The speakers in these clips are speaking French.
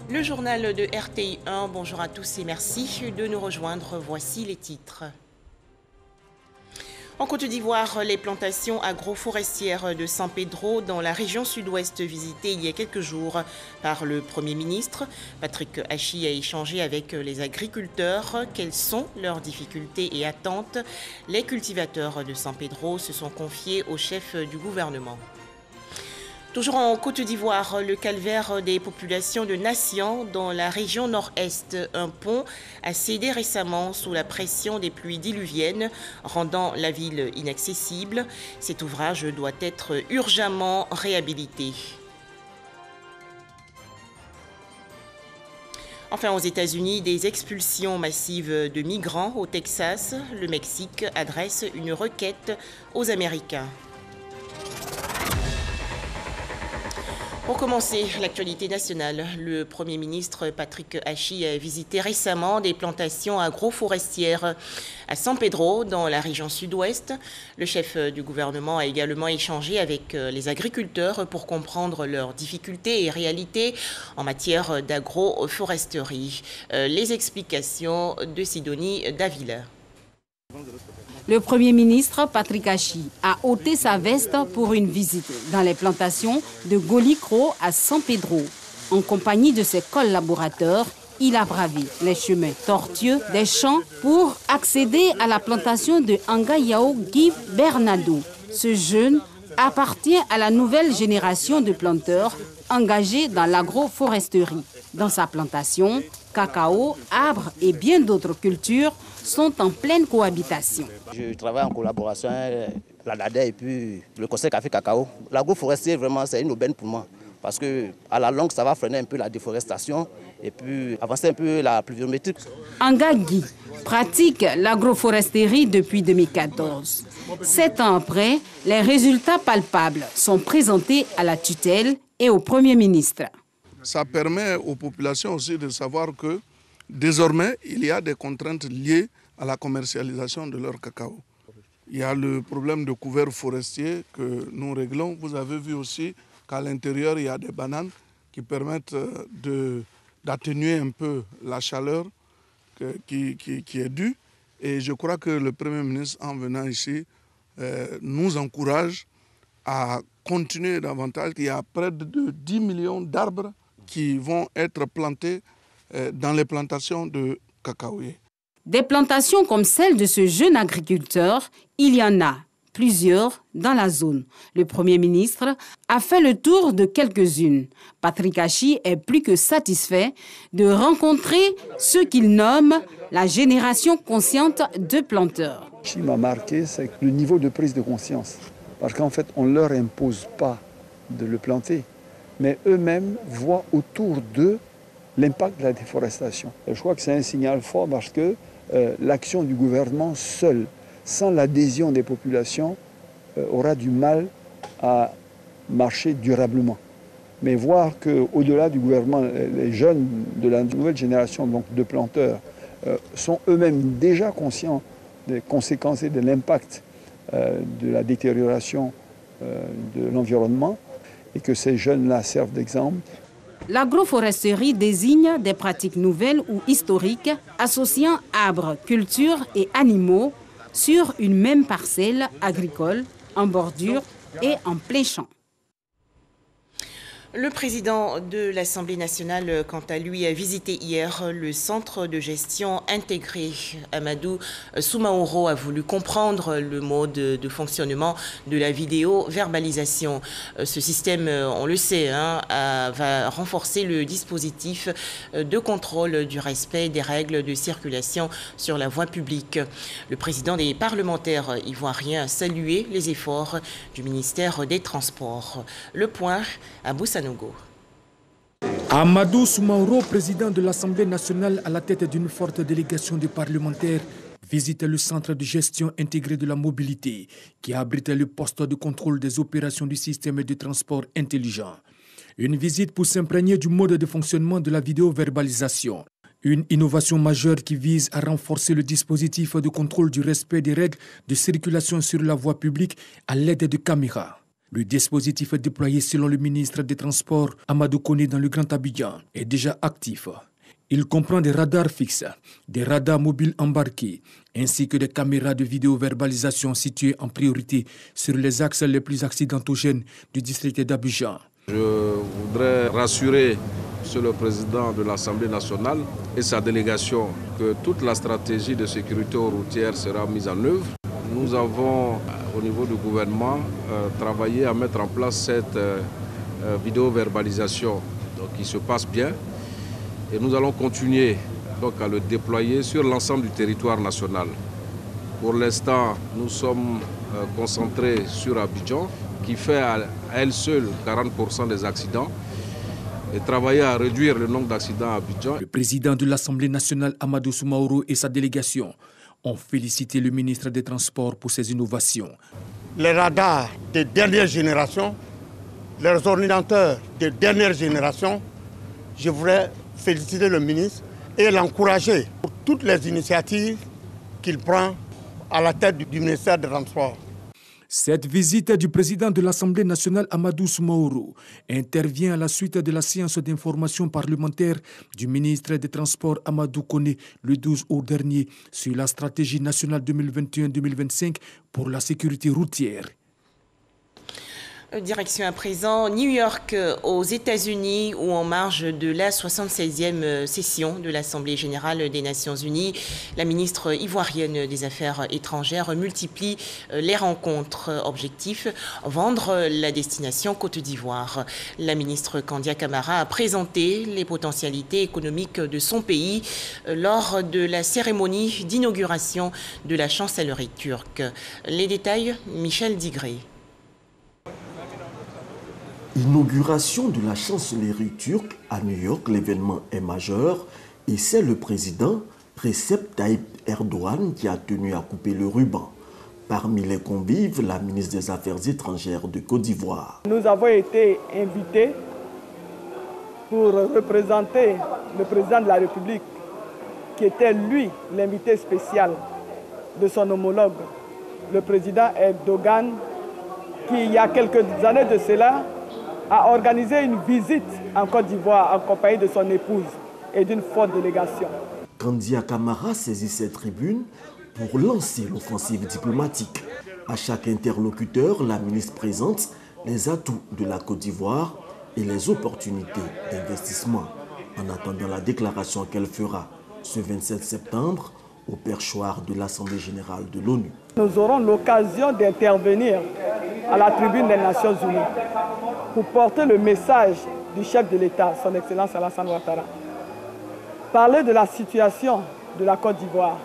Le journal de RTI 1, bonjour à tous et merci de nous rejoindre. Voici les titres. En Côte d'Ivoire, les plantations agroforestières de San Pedro dans la région sud-ouest visitées il y a quelques jours par le Premier ministre. Patrick Hachi a échangé avec les agriculteurs. Quelles sont leurs difficultés et attentes? Les cultivateurs de San Pedro se sont confiés au chef du gouvernement. Toujours en Côte d'Ivoire, le calvaire des populations de Nassian dans la région nord-est. Un pont a cédé récemment sous la pression des pluies diluviennes, rendant la ville inaccessible. Cet ouvrage doit être urgemment réhabilité. Enfin, aux États-Unis, des expulsions massives de migrants au Texas. Le Mexique adresse une requête aux Américains. Pour commencer, l'actualité nationale, le Premier ministre Patrick Hachi a visité récemment des plantations agroforestières à San Pedro, dans la région sud-ouest. Le chef du gouvernement a également échangé avec les agriculteurs pour comprendre leurs difficultés et réalités en matière d'agroforesterie. Les explications de Sidonie Davila. Le Premier ministre Patrick Hachi a ôté sa veste pour une visite dans les plantations de Golikro à San Pedro. En compagnie de ses collaborateurs, il a bravé les chemins tortueux des champs pour accéder à la plantation de Angayao Guy Bernardo. Ce jeune appartient à la nouvelle génération de planteurs engagés dans l'agroforesterie. Dans sa plantation, cacao, arbres et bien d'autres cultures sont en pleine cohabitation. Je travaille en collaboration avec la NADER et puis le Conseil Café Cacao. L'agroforestier, vraiment, c'est une aubaine pour moi. Parce qu'à la longue, ça va freiner un peu la déforestation et puis avancer un peu la pluviométrie. Angagui pratique l'agroforesterie depuis 2014. 7 ans après, les résultats palpables sont présentés à la tutelle et au Premier ministre. Ça permet aux populations aussi de savoir que désormais, il y a des contraintes liées à la commercialisation de leur cacao. Il y a le problème de couvert forestier que nous réglons. Vous avez vu aussi qu'à l'intérieur, il y a des bananes qui permettent d'atténuer un peu la chaleur qui est due. Et je crois que le Premier ministre, en venant ici, nous encourage à continuer davantage. Il y a près de 10 millions d'arbres qui vont être plantés dans les plantations de cacaoyers. Des plantations comme celle de ce jeune agriculteur, il y en a plusieurs dans la zone. Le Premier ministre a fait le tour de quelques-unes. Patrick Hachi est plus que satisfait de rencontrer ce qu'il nomme la génération consciente de planteurs. Ce qui m'a marqué, c'est le niveau de prise de conscience. Parce qu'en fait, on ne leur impose pas de le planter, mais eux-mêmes voient autour d'eux l'impact de la déforestation. Et je crois que c'est un signal fort parce que l'action du gouvernement seul, sans l'adhésion des populations, aura du mal à marcher durablement. Mais voir qu'au-delà du gouvernement, les jeunes de la nouvelle génération donc de planteurs sont eux-mêmes déjà conscients des conséquences et de l'impact de la détérioration de l'environnement et que ces jeunes-là servent d'exemple. L'agroforesterie désigne des pratiques nouvelles ou historiques associant arbres, cultures et animaux sur une même parcelle agricole, en bordure et en plein champ. Le président de l'Assemblée nationale, quant à lui, a visité hier le centre de gestion intégré. Amadou Soumaoro a voulu comprendre le mode de fonctionnement de la vidéo-verbalisation. Ce système, on le sait, va renforcer le dispositif de contrôle du respect des règles de circulation sur la voie publique. Le président des parlementaires ivoiriens a salué les efforts du ministère des Transports. Le point à Boussanogo. Amadou Soumaoro, président de l'Assemblée nationale à la tête d'une forte délégation de parlementaires, visite le centre de gestion intégré de la mobilité qui abrite le poste de contrôle des opérations du système de transport intelligent. Une visite pour s'imprégner du mode de fonctionnement de la vidéo-verbalisation. Une innovation majeure qui vise à renforcer le dispositif de contrôle du respect des règles de circulation sur la voie publique à l'aide de caméras. Le dispositif déployé selon le ministre des Transports, Amadou Koné, dans le Grand Abidjan, est déjà actif. Il comprend des radars fixes, des radars mobiles embarqués, ainsi que des caméras de vidéoverbalisation situées en priorité sur les axes les plus accidentogènes du district d'Abidjan. Je voudrais rassurer Monsieur le Président de l'Assemblée nationale et sa délégation que toute la stratégie de sécurité routière sera mise en œuvre. Nous avons, au niveau du gouvernement, travaillé à mettre en place cette vidéoverbalisation qui se passe bien. Et nous allons continuer donc à le déployer sur l'ensemble du territoire national. Pour l'instant, nous sommes concentrés sur Abidjan, qui fait à elle seule 40% des accidents, et travailler à réduire le nombre d'accidents à Abidjan. Le président de l'Assemblée nationale, Amadou Soumaoro, et sa délégation ont félicité le ministre des Transports pour ses innovations. Les radars de dernière génération, les ordinateurs de dernière génération, je voudrais féliciter le ministre et l'encourager pour toutes les initiatives qu'il prend à la tête du ministère des Transports. Cette visite du président de l'Assemblée nationale, Amadou Soumaoro, intervient à la suite de la séance d'information parlementaire du ministre des Transports, Amadou Koné, le 12 août dernier, sur la stratégie nationale 2021-2025 pour la sécurité routière. Direction à présent New York aux États-Unis, où en marge de la 76e session de l'Assemblée générale des Nations unies, la ministre ivoirienne des Affaires étrangères multiplie les rencontres. Objectif, vendre la destination Côte d'Ivoire. La ministre Kandia Camara a présenté les potentialités économiques de son pays lors de la cérémonie d'inauguration de la chancellerie turque. Les détails, Michel Digré. Inauguration de la chancellerie turque à New York, l'événement est majeur et c'est le président Recep Tayyip Erdogan qui a tenu à couper le ruban. Parmi les convives, la ministre des Affaires étrangères de Côte d'Ivoire. Nous avons été invités pour représenter le président de la République, qui était lui l'invité spécial de son homologue, le président Erdogan, qui il y a quelques années de cela a organisé une visite en Côte d'Ivoire en compagnie de son épouse et d'une forte délégation. Kandia Camara saisit cette tribune pour lancer l'offensive diplomatique. À chaque interlocuteur, la ministre présente les atouts de la Côte d'Ivoire et les opportunités d'investissement, en attendant la déclaration qu'elle fera ce 27 septembre au perchoir de l'Assemblée générale de l'ONU. Nous aurons l'occasion d'intervenir à la tribune des Nations unies pour porter le message du chef de l'État, son Excellence Alassane Ouattara. Parler de la situation de la Côte d'Ivoire,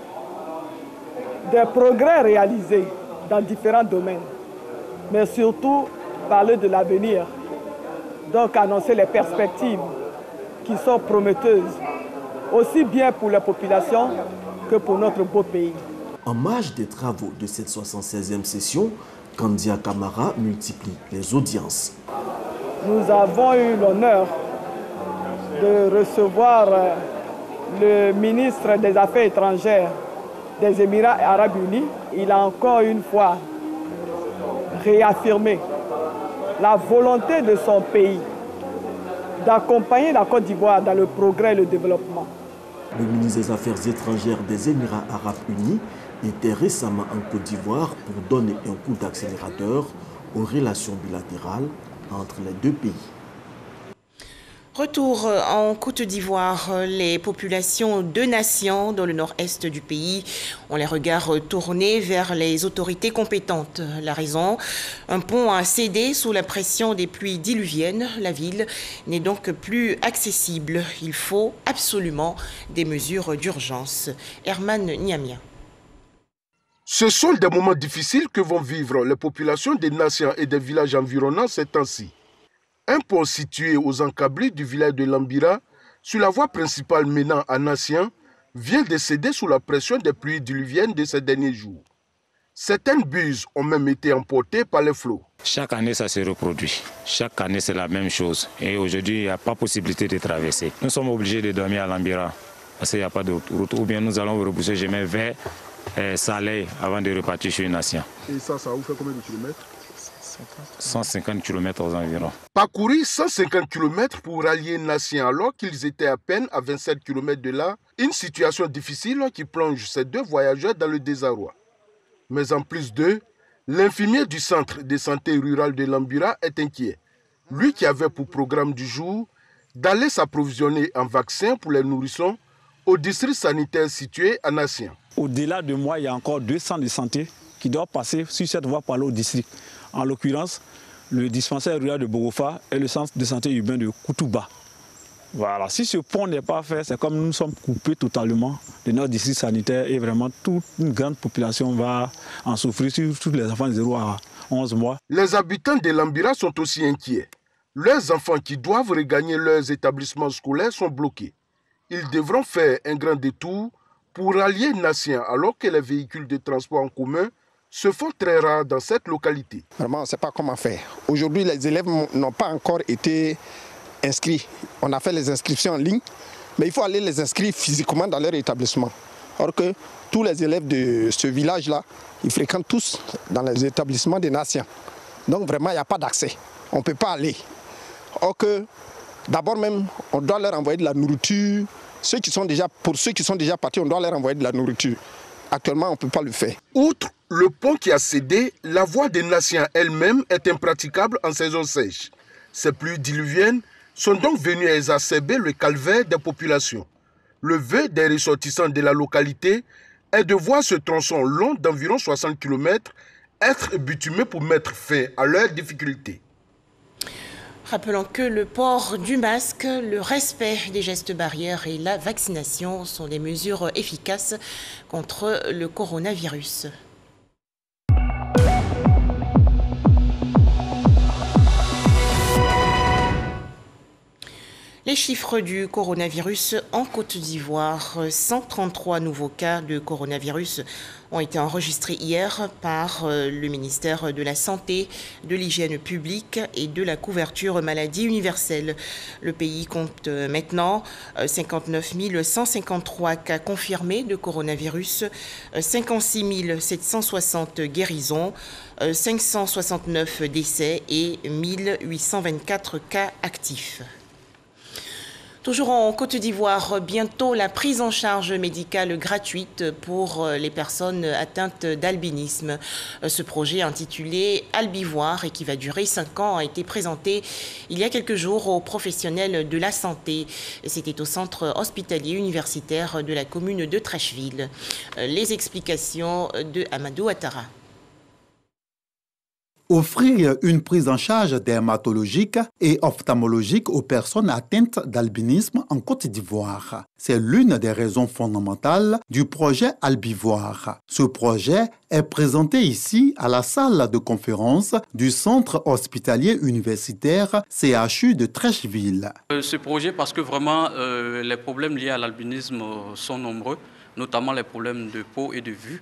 des progrès réalisés dans différents domaines, mais surtout parler de l'avenir, donc annoncer les perspectives qui sont prometteuses, aussi bien pour les populations que pour notre beau pays. En marge des travaux de cette 76e session, Kandia Camara multiplie les audiences. Nous avons eu l'honneur de recevoir le ministre des Affaires étrangères des Émirats arabes unis. Il a encore une fois réaffirmé la volonté de son pays d'accompagner la Côte d'Ivoire dans le progrès et le développement. Le ministre des Affaires étrangères des Émirats arabes unis était récemment en Côte d'Ivoire pour donner un coup d'accélérateur aux relations bilatérales entre les deux pays. Retour en Côte d'Ivoire, les populations de nations dans le nord-est du pays ont les regards tournés vers les autorités compétentes. La raison, un pont a cédé sous la pression des pluies diluviennes. La ville n'est donc plus accessible. Il faut absolument des mesures d'urgence. Herman Niamia. Ce sont des moments difficiles que vont vivre les populations des nations et des villages environnants ces temps-ci. Un pont situé aux encablures du village de Lambira, sur la voie principale menant à Nassien, vient de céder sous la pression des pluies diluviennes de ces derniers jours. Certaines buses ont même été emportées par les flots. Chaque année, ça se reproduit. Chaque année, c'est la même chose. Et aujourd'hui, il n'y a pas possibilité de traverser. Nous sommes obligés de dormir à Lambira parce qu'il n'y a pas de route. Ou bien nous allons repousser chemin vers Salé avant de repartir sur Nassien. Et ça vous fait combien de kilomètres? 150 km aux environs. Parcourir 150 km pour rallier Nassien alors qu'ils étaient à peine à 27 km de là, une situation difficile qui plonge ces deux voyageurs dans le désarroi. Mais en plus d'eux, l'infirmier du centre de santé rural de Lambira est inquiet. Lui qui avait pour programme du jour d'aller s'approvisionner en vaccins pour les nourrissons au district sanitaire situé à Nassien. Au-delà de moi, il y a encore 2 centres de santé qui doivent passer sur cette voie par l'autre district. En l'occurrence, le dispensaire rural de Bogofa et le centre de santé urbain de Koutouba. Voilà. Si ce pont n'est pas fait, c'est comme nous sommes coupés totalement de notre district sanitaire et vraiment toute une grande population va en souffrir, surtout les enfants de 0 à 11 mois. Les habitants de Lambira sont aussi inquiets. Leurs enfants qui doivent regagner leurs établissements scolaires sont bloqués. Ils devront faire un grand détour pour rallier Nassien alors que les véhicules de transport en commun se font très rares dans cette localité. Vraiment, on ne sait pas comment faire. Aujourd'hui, les élèves n'ont pas encore été inscrits. On a fait les inscriptions en ligne, mais il faut aller les inscrire physiquement dans leur établissement. Or que tous les élèves de ce village-là, ils fréquentent tous dans les établissements des Nations. Donc vraiment, il n'y a pas d'accès. On ne peut pas aller. Or que d'abord même, on doit leur envoyer de la nourriture. Pour ceux qui sont déjà partis, on doit leur envoyer de la nourriture. Actuellement, on ne peut pas le faire. Outre le pont qui a cédé, la voie des Nations elle-même est impraticable en saison sèche. Ces pluies diluviennes sont donc venues exacerber le calvaire des populations. Le vœu des ressortissants de la localité est de voir ce tronçon long d'environ 60 km être bitumé pour mettre fin à leurs difficultés. Rappelons que le port du masque, le respect des gestes barrières et la vaccination sont des mesures efficaces contre le coronavirus. Les chiffres du coronavirus en Côte d'Ivoire, 133 nouveaux cas de coronavirus ont été enregistrés hier par le ministère de la Santé, de l'Hygiène publique et de la couverture maladie universelle. Le pays compte maintenant 59 153 cas confirmés de coronavirus, 56 760 guérisons, 569 décès et 1824 cas actifs. Toujours en Côte d'Ivoire, bientôt la prise en charge médicale gratuite pour les personnes atteintes d'albinisme. Ce projet intitulé Albivoir et qui va durer 5 ans a été présenté il y a quelques jours aux professionnels de la santé. C'était au centre hospitalier universitaire de la commune de Trècheville. Les explications de Amadou Ouattara. Offrir une prise en charge dermatologique et ophtalmologique aux personnes atteintes d'albinisme en Côte d'Ivoire. C'est l'une des raisons fondamentales du projet Albivoir. Ce projet est présenté ici à la salle de conférence du centre hospitalier universitaire CHU de Trècheville. Ce projet, parce que vraiment les problèmes liés à l'albinisme sont nombreux, notamment les problèmes de peau et de vue.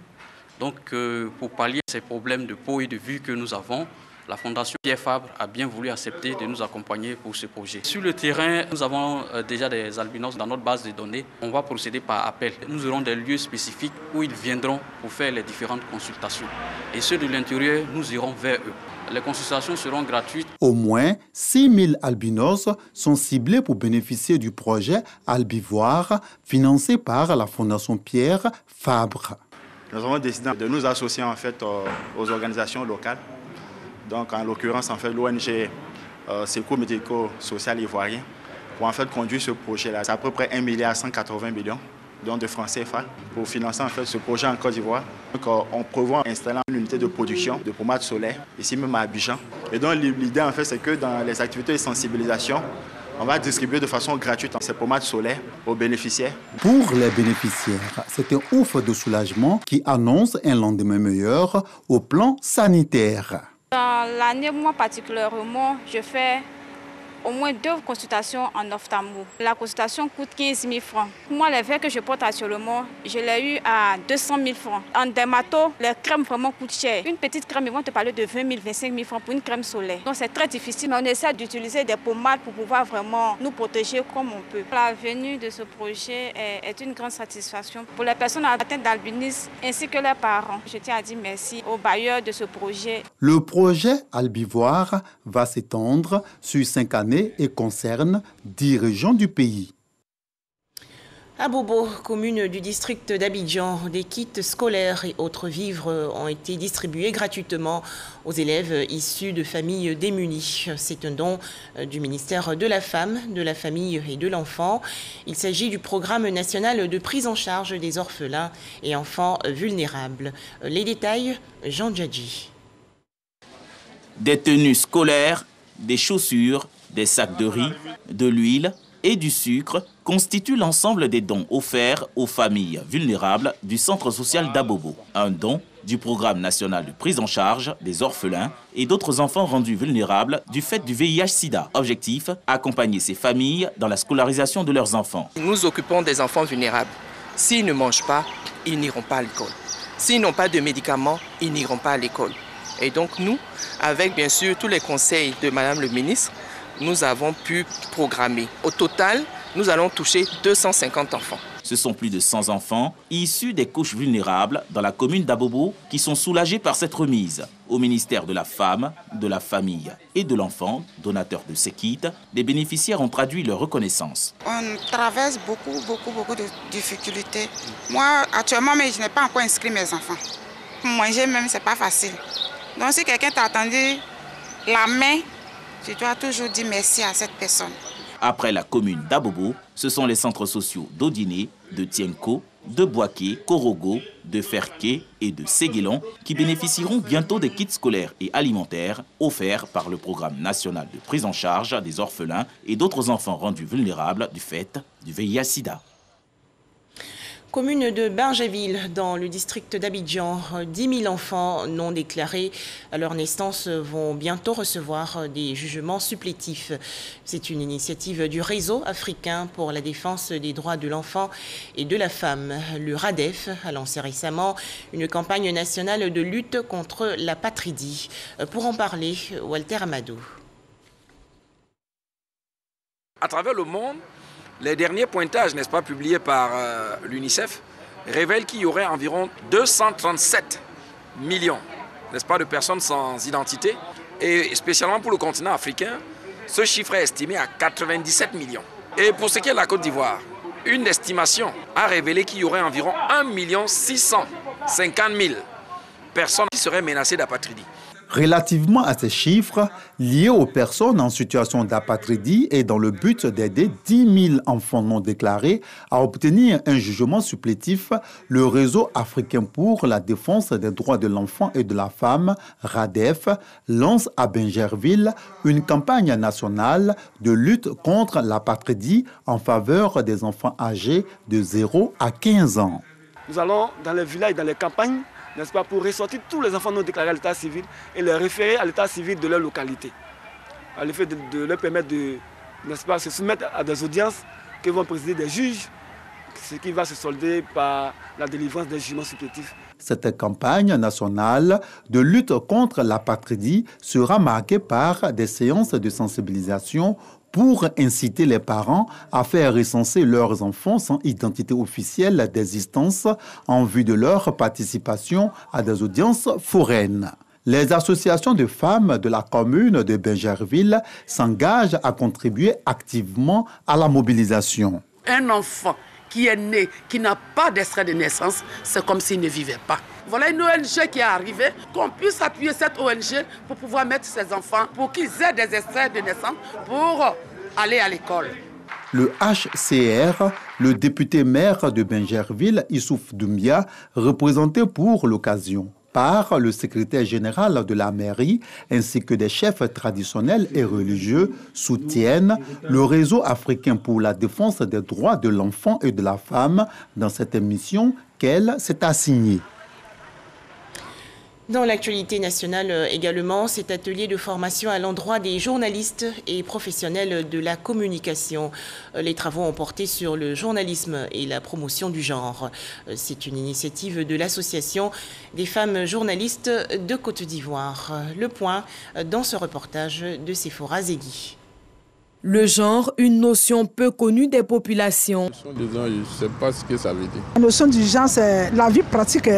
Donc, pour pallier ces problèmes de peau et de vue que nous avons, la Fondation Pierre Fabre a bien voulu accepter de nous accompagner pour ce projet. Sur le terrain, nous avons déjà des albinos dans notre base de données. On va procéder par appel. Nous aurons des lieux spécifiques où ils viendront pour faire les différentes consultations. Et ceux de l'intérieur, nous irons vers eux. Les consultations seront gratuites. Au moins 6 000 albinos sont ciblés pour bénéficier du projet Albivoir, financé par la Fondation Pierre Fabre. Nous avons décidé de nous associer en fait aux organisations locales. Donc en l'occurrence l'ONG Secours médico-social ivoirien pour en fait conduire ce projet-là. C'est à peu près 1,180 milliard de francs CFA pour financer en fait ce projet en Côte d'Ivoire. Donc on prévoit installer une unité de production de pommades solaires ici même à Abidjan. Et donc l'idée en fait c'est que dans les activités de sensibilisation, on va distribuer de façon gratuite ces pommades solaires aux bénéficiaires. Pour les bénéficiaires, c'est un ouf de soulagement qui annonce un lendemain meilleur au plan sanitaire. Dans l'année, moi particulièrement, je fais au moins 2 consultations en ophtalmo. La consultation coûte 15 000 francs. Moi, les verres que je porte actuellement, je l'ai eu à 200 000 francs. En dermato, les crèmes vraiment coûtent cher. Une petite crème, ils vont te parler de 20 000, 25 000 francs pour une crème solaire. Donc c'est très difficile, mais on essaie d'utiliser des pommades pour pouvoir vraiment nous protéger comme on peut. La venue de ce projet est une grande satisfaction pour les personnes atteintes d'albinisme ainsi que leurs parents. Je tiens à dire merci aux bailleurs de ce projet. Le projet Albivoire va s'étendre sur 5 années et concerne 10 régions du pays. À Bobo, commune du district d'Abidjan, des kits scolaires et autres vivres ont été distribués gratuitement aux élèves issus de familles démunies. C'est un don du ministère de la Femme, de la Famille et de l'Enfant. Il s'agit du programme national de prise en charge des orphelins et enfants vulnérables. Les détails, Jean Djadji. Des tenues scolaires, des chaussures, des sacs de riz, de l'huile et du sucre constituent l'ensemble des dons offerts aux familles vulnérables du centre social d'Abobo. Un don du programme national de prise en charge des orphelins et d'autres enfants rendus vulnérables du fait du VIH-Sida. Objectif, accompagner ces familles dans la scolarisation de leurs enfants. Nous occupons des enfants vulnérables. S'ils ne mangent pas, ils n'iront pas à l'école. S'ils n'ont pas de médicaments, ils n'iront pas à l'école. Et donc nous, avec bien sûr tous les conseils de Madame le ministre, nous avons pu programmer. Au total, nous allons toucher 250 enfants. Ce sont plus de 100 enfants issus des couches vulnérables dans la commune d'Abobo qui sont soulagés par cette remise. Au ministère de la Femme, de la Famille et de l'Enfant, donateur de ces kits, les bénéficiaires ont traduit leur reconnaissance. On traverse beaucoup de difficultés. Moi, actuellement, je n'ai pas encore inscrit mes enfants. Manger même, ce n'est pas facile. Donc si quelqu'un t'a tendu la main, tu dois toujours dire merci à cette personne. Après la commune d'Abobo, ce sont les centres sociaux d'Odiné, de Tienko, de Boaké, Korogo, de Ferké et de Séguélon qui bénéficieront bientôt des kits scolaires et alimentaires offerts par le programme national de prise en charge des orphelins et d'autres enfants rendus vulnérables du fait du VIH-Sida. Commune de Bargeville, dans le district d'Abidjan, 10 000 enfants non déclarés à leur naissance vont bientôt recevoir des jugements supplétifs. C'est une initiative du Réseau africain pour la défense des droits de l'enfant et de la femme. Le RADEF a lancé récemment une campagne nationale de lutte contre la patridie. Pour en parler, Walter Amadou. À travers le monde, les derniers pointages, n'est-ce pas, publiés par l'UNICEF, révèlent qu'il y aurait environ 237 millions, n'est-ce pas, de personnes sans identité. Et spécialement pour le continent africain, ce chiffre est estimé à 97 millions. Et pour ce qui est de la Côte d'Ivoire, une estimation a révélé qu'il y aurait environ 1 650 000 personnes qui seraient menacées d'apatridie. Relativement à ces chiffres liés aux personnes en situation d'apatridie et dans le but d'aider 10 000 enfants non déclarés à obtenir un jugement supplétif, le Réseau africain pour la défense des droits de l'enfant et de la femme, RADEF, lance à Bingerville une campagne nationale de lutte contre l'apatridie en faveur des enfants âgés de 0 à 15 ans. Nous allons dans les villages, dans les campagnes, n'est-ce pas, pour ressortir tous les enfants non déclarés à l'état civil et les référer à l'état civil de leur localité. À l'effet de leur permettre de, n'est-ce pas, se soumettre à des audiences qui vont présider des juges, ce qui va se solder par la délivrance des jugements supplétifs. Cette campagne nationale de lutte contre l'apatridie sera marquée par des séances de sensibilisation pour inciter les parents à faire recenser leurs enfants sans identité officielle d'existence en vue de leur participation à des audiences foraines. Les associations de femmes de la commune de Bingerville s'engagent à contribuer activement à la mobilisation. Un enfant qui est né, qui n'a pas d'extrait de naissance, c'est comme s'il ne vivait pas. Voilà une ONG qui est arrivée, qu'on puisse appuyer cette ONG pour pouvoir mettre ses enfants, pour qu'ils aient des extraits de naissance pour aller à l'école. Le HCR, le député maire de Bingerville, Issouf Doumbia, représenté pour l'occasion par le secrétaire général de la mairie ainsi que des chefs traditionnels et religieux, soutiennent le Réseau africain pour la défense des droits de l'enfant et de la femme dans cette mission qu'elle s'est assignée. Dans l'actualité nationale également, cet atelier de formation à l'endroit des journalistes et professionnels de la communication. Les travaux ont porté sur le journalisme et la promotion du genre. C'est une initiative de l'Association des femmes journalistes de Côte d'Ivoire. Le point dans ce reportage de Sephora Zegui. Le genre, une notion peu connue des populations. Je ne sais pas ce que ça veut dire. La notion du genre, c'est la vie pratique.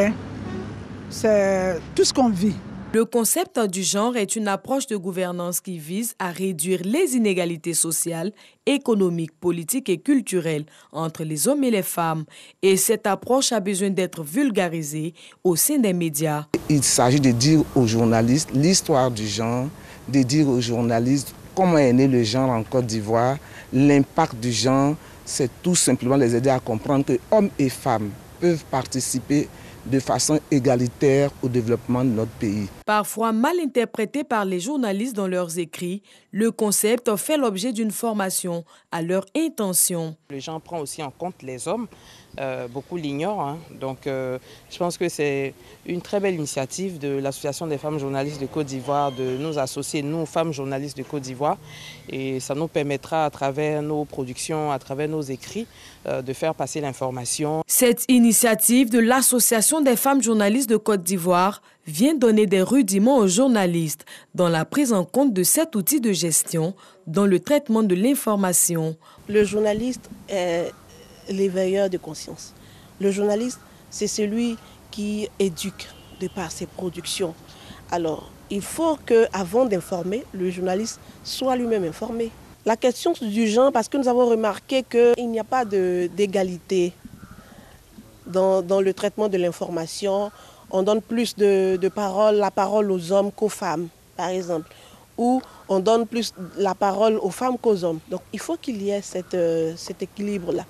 C'est tout ce qu'on vit. Le concept du genre est une approche de gouvernance qui vise à réduire les inégalités sociales, économiques, politiques et culturelles entre les hommes et les femmes. Et cette approche a besoin d'être vulgarisée au sein des médias. Il s'agit de dire aux journalistes l'histoire du genre, de dire aux journalistes comment est né le genre en Côte d'Ivoire, l'impact du genre, c'est tout simplement les aider à comprendre que hommes et femmes peuvent participer de façon égalitaire au développement de notre pays. Parfois mal interprété par les journalistes dans leurs écrits, le concept fait l'objet d'une formation à leur intention. Le genre prend aussi en compte les hommes, beaucoup l'ignorent, donc je pense que c'est une très belle initiative de l'Association des femmes journalistes de Côte d'Ivoire de nous associer, nous, femmes journalistes de Côte d'Ivoire, et ça nous permettra à travers nos productions, à travers nos écrits, de faire passer l'information. Cette initiative de l'Association des femmes journalistes de Côte d'Ivoire vient donner des rudiments aux journalistes dans la prise en compte de cet outil de gestion dans le traitement de l'information. Le journaliste est l'éveilleur de conscience. Le journaliste, c'est celui qui éduque de par ses productions. Alors, il faut qu'avant d'informer, le journaliste soit lui-même informé. La question du genre, parce que nous avons remarqué qu'il n'y a pas d'égalité dans le traitement de l'information. On donne plus la parole aux hommes qu'aux femmes, par exemple. Ou on donne plus la parole aux femmes qu'aux hommes. Donc il faut qu'il y ait cet équilibre-là.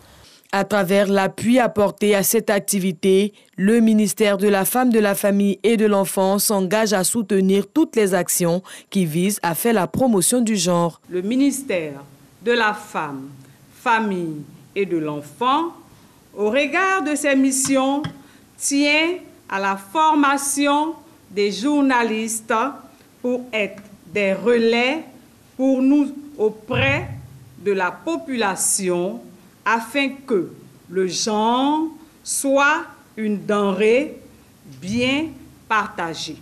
À travers l'appui apporté à cette activité, le ministère de la Femme, de la Famille et de l'Enfant s'engage à soutenir toutes les actions qui visent à faire la promotion du genre. Le ministère de la Femme, Famille et de l'Enfant, au regard de ses missions, tient à la formation des journalistes pour être des relais pour nous auprès de la population afin que le genre soit une denrée bien partagée.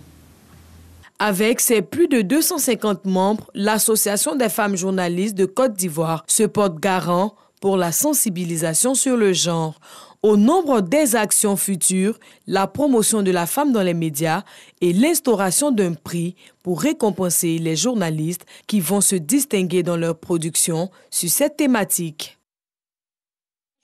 Avec ses plus de 250 membres, l'Association des femmes journalistes de Côte d'Ivoire se porte garant pour la sensibilisation sur le genre. Au nombre des actions futures, la promotion de la femme dans les médias et l'instauration d'un prix pour récompenser les journalistes qui vont se distinguer dans leur production sur cette thématique.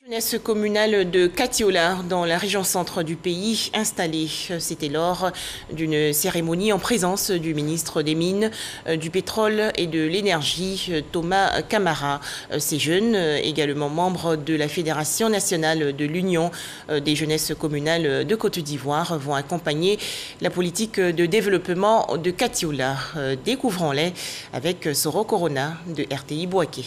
Jeunesse communale de Katiola, dans la région centre du pays, installée. C'était lors d'une cérémonie en présence du ministre des Mines, du Pétrole et de l'Énergie, Thomas Camara. Ces jeunes, également membres de la Fédération nationale de l'Union des jeunesses communales de Côte d'Ivoire, vont accompagner la politique de développement de Katiola. Découvrons-les avec Soro Corona de RTI Bouaké.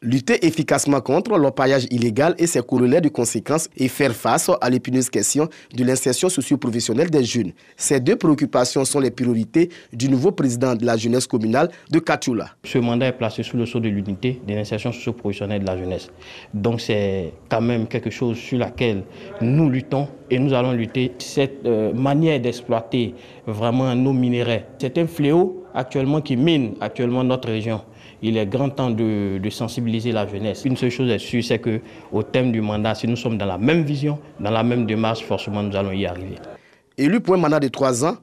Lutter efficacement contre l'orpaillage illégal et ses corollaires de conséquences et faire face à l'épineuse question de l'insertion socio-professionnelle des jeunes. Ces deux préoccupations sont les priorités du nouveau président de la jeunesse communale de Katiola. Ce mandat est placé sous le sceau de l'unité de l'insertion socio-professionnelle de la jeunesse. Donc c'est quand même quelque chose sur laquelle nous luttons et nous allons lutter. Cette manière d'exploiter vraiment nos minerais, c'est un fléau actuellement qui mine actuellement notre région. Il est grand temps de sensibiliser la jeunesse. Une seule chose est sûre, c'est qu'au terme du mandat, si nous sommes dans la même vision, dans la même démarche, forcément nous allons y arriver. Élu pour un mandat de 3 ans,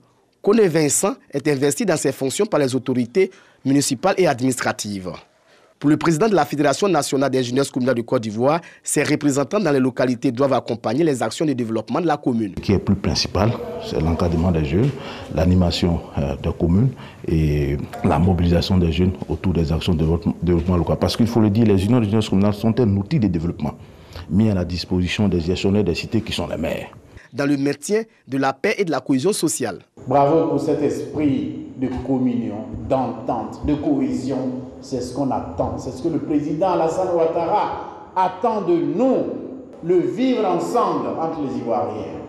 Kone Vincent est investi dans ses fonctions par les autorités municipales et administratives. Pour le président de la Fédération nationale des jeunesses communales de Côte d'Ivoire, ses représentants dans les localités doivent accompagner les actions de développement de la commune. Ce qui est plus principal, c'est l'encadrement des jeunes, l'animation des communes et la mobilisation des jeunes autour des actions de développement local. Parce qu'il faut le dire, les unions de jeunesses communales sont un outil de développement mis à la disposition des gestionnaires des cités qui sont les maires. Dans le maintien de la paix et de la cohésion sociale. Bravo pour cet esprit de communion, d'entente, de cohésion. C'est ce qu'on attend. C'est ce que le président Alassane Ouattara attend de nous, le vivre ensemble entre les Ivoiriens.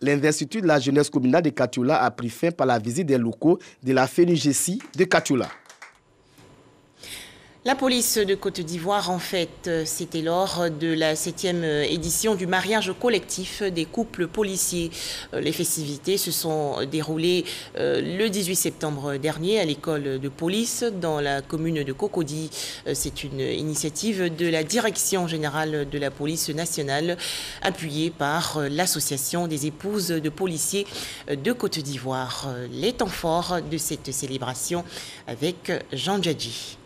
l'investiture de la jeunesse communale de Katoula a pris fin par la visite des locaux de la FENUGESI de Katoula. La police de Côte d'Ivoire, en fait, c'était lors de la 7e édition du mariage collectif des couples policiers. Les festivités se sont déroulées le 18 septembre dernier à l'école de police dans la commune de Cocody. C'est une initiative de la Direction générale de la police nationale, appuyée par l'Association des épouses de policiers de Côte d'Ivoire. Les temps forts de cette célébration avec Jean Djadji.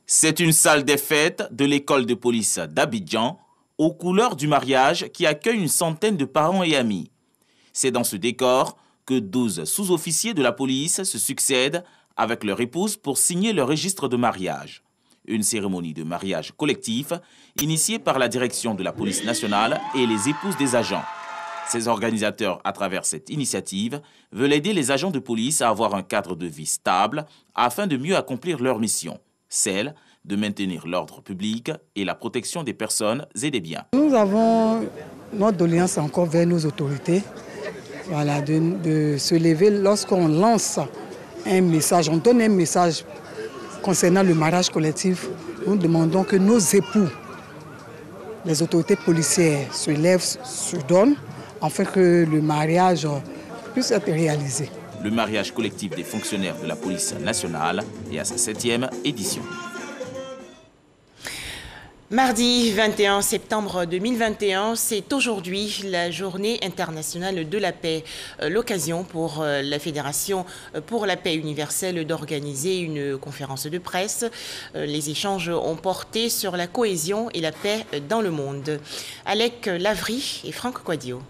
C'est une salle des fêtes de l'école de police d'Abidjan, aux couleurs du mariage, qui accueille une centaine de parents et amis. C'est dans ce décor que 12 sous-officiers de la police se succèdent avec leur épouse pour signer leur registre de mariage. Une cérémonie de mariage collectif initiée par la direction de la police nationale et les épouses des agents. Ces organisateurs, à travers cette initiative, veulent aider les agents de police à avoir un cadre de vie stable afin de mieux accomplir leur mission. Celle de maintenir l'ordre public et la protection des personnes et des biens. Nous avons notre doléance encore vers nos autorités, voilà, de se lever lorsqu'on lance un message, on donne un message concernant le mariage collectif. Nous demandons que nos époux, les autorités policières se lèvent, se donnent, afin que le mariage puisse être réalisé. Le mariage collectif des fonctionnaires de la police nationale est à sa 7e édition. Mardi 21 septembre 2021, c'est aujourd'hui la journée internationale de la paix. L'occasion pour la Fédération pour la paix universelle d'organiser une conférence de presse. Les échanges ont porté sur la cohésion et la paix dans le monde. Alec Lavry et Franck Quadio.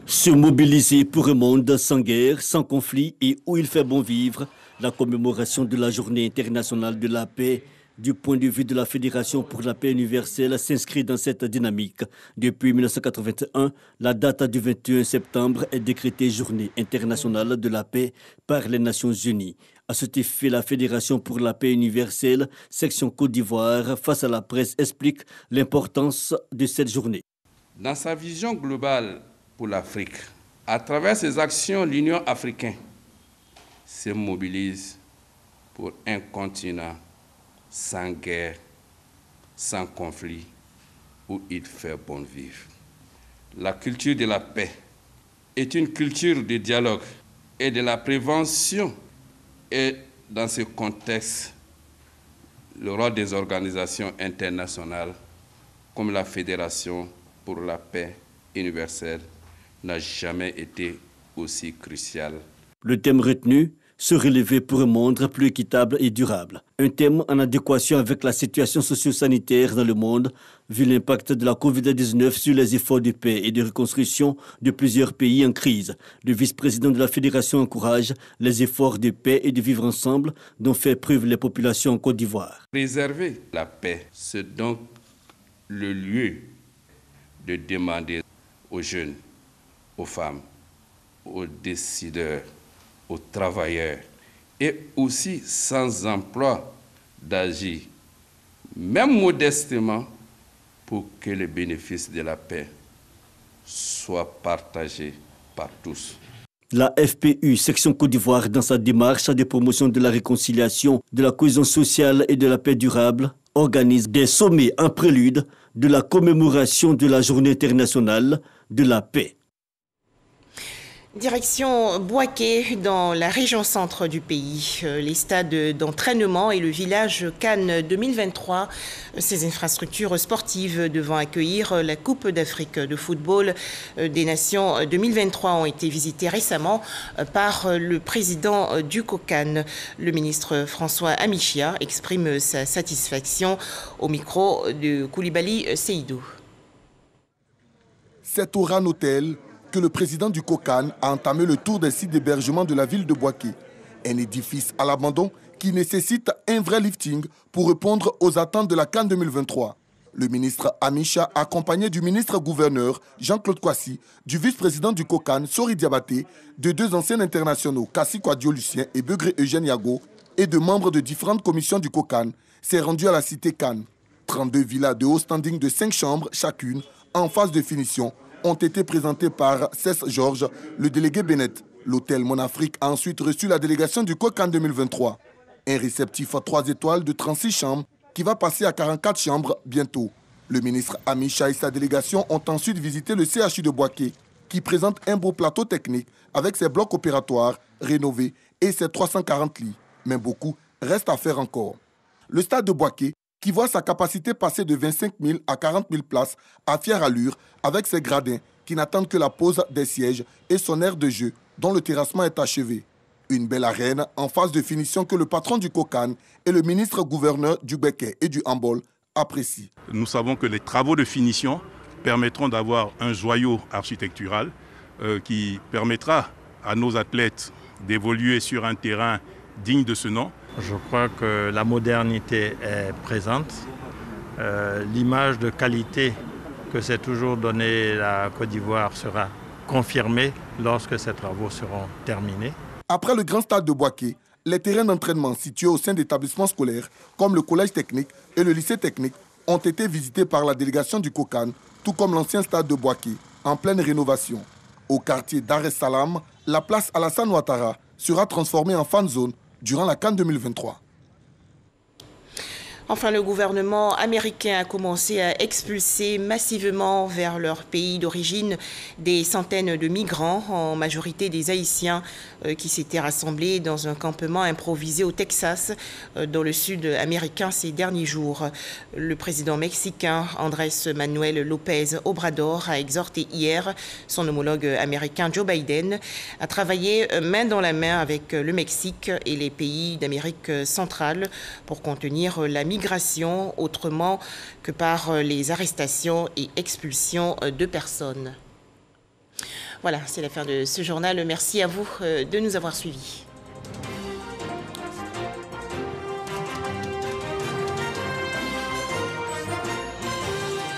Se mobiliser pour un monde sans guerre, sans conflit et où il fait bon vivre, la commémoration de la Journée internationale de la paix, du point de vue de la Fédération pour la paix universelle, s'inscrit dans cette dynamique. Depuis 1981, la date du 21 septembre est décrétée Journée internationale de la paix par les Nations unies. À cet effet, la Fédération pour la paix universelle, section Côte d'Ivoire, face à la presse, explique l'importance de cette journée. Dans sa vision globale pour l'Afrique, à travers ses actions, l'Union africaine se mobilise pour un continent sans guerre, sans conflit, où il fait bon vivre. La culture de la paix est une culture de dialogue et de la prévention. Et dans ce contexte, le rôle des organisations internationales comme la Fédération pour la paix universelle n'a jamais été aussi crucial. Le thème retenu, se relever pour un monde plus équitable et durable. Un thème en adéquation avec la situation socio-sanitaire dans le monde, vu l'impact de la Covid-19 sur les efforts de paix et de reconstruction de plusieurs pays en crise. Le vice-président de la Fédération encourage les efforts de paix et de vivre ensemble dont fait preuve les populations en Côte d'Ivoire. Préserver la paix, c'est donc le lieu de demander aux jeunes, aux femmes, aux décideurs, aux travailleurs et aussi sans emploi d'agir, même modestement, pour que les bénéfices de la paix soient partagés par tous. La FPU, section Côte d'Ivoire, dans sa démarche de promotion de la réconciliation, de la cohésion sociale et de la paix durable, organise des sommets en prélude de la commémoration de la Journée internationale de la paix. Direction Bouaké, dans la région centre du pays. Les stades d'entraînement et le village Cannes 2023, ces infrastructures sportives devant accueillir la Coupe d'Afrique de football des Nations 2023 ont été visitées récemment par le président du COCAN. Le ministre François Amichia exprime sa satisfaction au micro de Koulibaly Seydou. C'est au RAN Hôtel que le président du COCAN a entamé le tour des sites d'hébergement de la ville de Bouaké. Un édifice à l'abandon qui nécessite un vrai lifting pour répondre aux attentes de la CAN 2023. Le ministre Amicha, accompagné du ministre-gouverneur Jean-Claude Kwasi, du vice-président du COCAN Sori Diabaté, de deux anciens internationaux, Kassi Kwadio Lucien et Begré Eugène Yago, et de membres de différentes commissions du COCAN, s'est rendu à la cité Cannes. 32 villas de haut standing de 5 chambres chacune, en phase de finition, ont été présentés par Cess Georges, le délégué Bennett. L'hôtel Monafrique a ensuite reçu la délégation du COCAN 2023. Un réceptif à 3 étoiles de 36 chambres qui va passer à 44 chambres bientôt. Le ministre Amisha et sa délégation ont ensuite visité le CHU de Bouaké, qui présente un beau plateau technique avec ses blocs opératoires rénovés et ses 340 lits. Mais beaucoup reste à faire encore. Le stade de Bouaké, qui voit sa capacité passer de 25 000 à 40 000 places à fière allure, avec ses gradins qui n'attendent que la pose des sièges et son aire de jeu, dont le terrassement est achevé. Une belle arène en phase de finition que le patron du COCAN et le ministre-gouverneur du Béquet et du handball apprécient. Nous savons que les travaux de finition permettront d'avoir un joyau architectural qui permettra à nos athlètes d'évoluer sur un terrain digne de ce nom. Je crois que la modernité est présente. L'image de qualité que s'est toujours donnée la Côte d'Ivoire sera confirmée lorsque ces travaux seront terminés. Après le grand stade de Bouaké, les terrains d'entraînement situés au sein d'établissements scolaires, comme le collège technique et le lycée technique, ont été visités par la délégation du COCAN, tout comme l'ancien stade de Bouaké, en pleine rénovation. Au quartier Dar es Salaam, la place Alassane Ouattara sera transformée en fan zone durant la CAN 2023. Enfin, le gouvernement américain a commencé à expulser massivement vers leur pays d'origine des centaines de migrants, en majorité des Haïtiens, qui s'étaient rassemblés dans un campement improvisé au Texas, dans le sud américain ces derniers jours. Le président mexicain Andrés Manuel López Obrador a exhorté hier son homologue américain Joe Biden à travailler main dans la main avec le Mexique et les pays d'Amérique centrale pour contenir la migration autrement que par les arrestations et expulsions de personnes. Voilà, c'est la fin de ce journal. Merci à vous de nous avoir suivis.